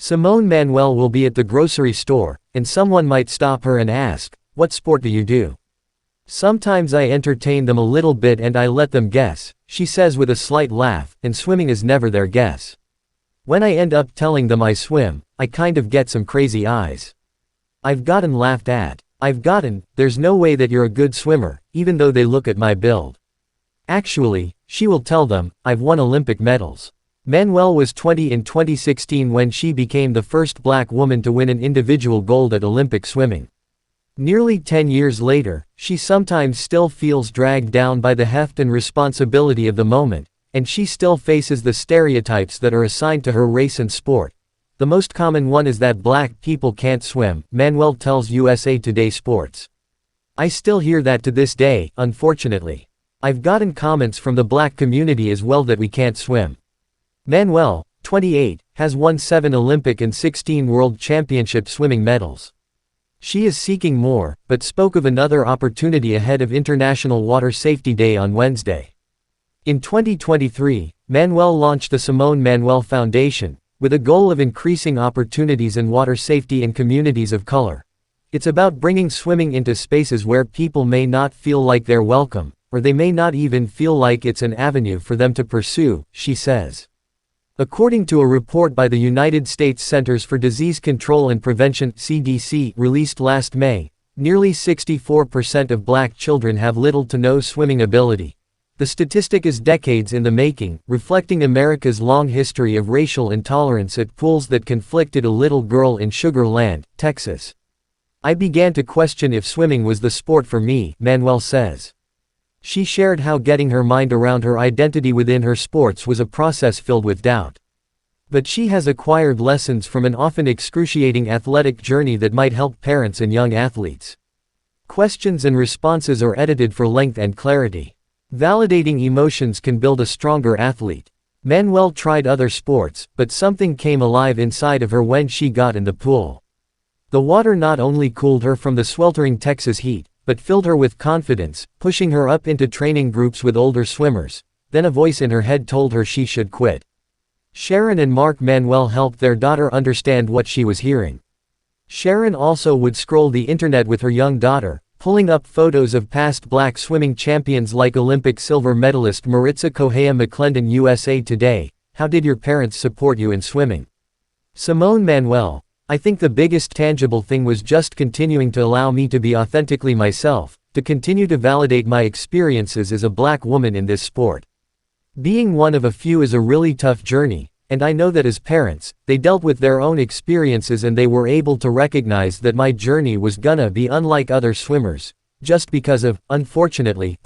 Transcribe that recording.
Simone Manuel will be at the grocery store, and someone might stop her and ask, "What sport do you do?" "Sometimes I entertain them a little bit and I let them guess," she says with a slight laugh, and swimming is never their guess. "When I end up telling them I swim, I kind of get some crazy eyes. I've gotten laughed at. There's no way that you're a good swimmer, even though they look at my build." Actually, she will tell them, "I've won Olympic medals." Manuel was 20 in 2016 when she became the first black woman to win an individual gold at Olympic swimming. Nearly 10 years later, she sometimes still feels dragged down by the heft and responsibility of the moment, and she still faces the stereotypes that are assigned to her race and sport. The most common one is that black people can't swim, Manuel tells USA Today Sports. "I still hear that to this day, unfortunately. I've gotten comments from the black community as well that we can't swim." Manuel, 28, has won 7 Olympic and 16 World Championship swimming medals. She is seeking more, but spoke of another opportunity ahead of International Water Safety Day on Wednesday. In 2023, Manuel launched the Simone Manuel Foundation, with a goal of increasing opportunities in water safety in communities of color. It's about bringing swimming into spaces where people may not feel like they're welcome, or they may not even feel like it's an avenue for them to pursue, she says. According to a report by the United States Centers for Disease Control and Prevention (CDC) released last May, nearly 64% of black children have little to no swimming ability. The statistic is decades in the making, reflecting America's long history of racial intolerance at pools that conflicted a little girl in Sugar Land, Texas. "I began to question if swimming was the sport for me," Manuel says. She shared how getting her mind around her identity within her sports was a process filled with doubt. But she has acquired lessons from an often excruciating athletic journey that might help parents and young athletes. Questions and responses are edited for length and clarity. Validating emotions can build a stronger athlete. Manuel tried other sports, but something came alive inside of her when she got in the pool. The water not only cooled her from the sweltering Texas heat, but filled her with confidence, pushing her up into training groups with older swimmers. Then a voice in her head told her she should quit. Sharon and Mark Manuel helped their daughter understand what she was hearing. Sharon also would scroll the internet with her young daughter, pulling up photos of past black swimming champions like Olympic silver medalist Maritza Correa McClendon. USA Today, how did your parents support you in swimming? Simone Manuel, I think the biggest tangible thing was just continuing to allow me to be authentically myself, to continue to validate my experiences as a black woman in this sport. Being one of a few is a really tough journey, and I know that as parents, they dealt with their own experiences and they were able to recognize that my journey was gonna be unlike other swimmers, just because of, unfortunately,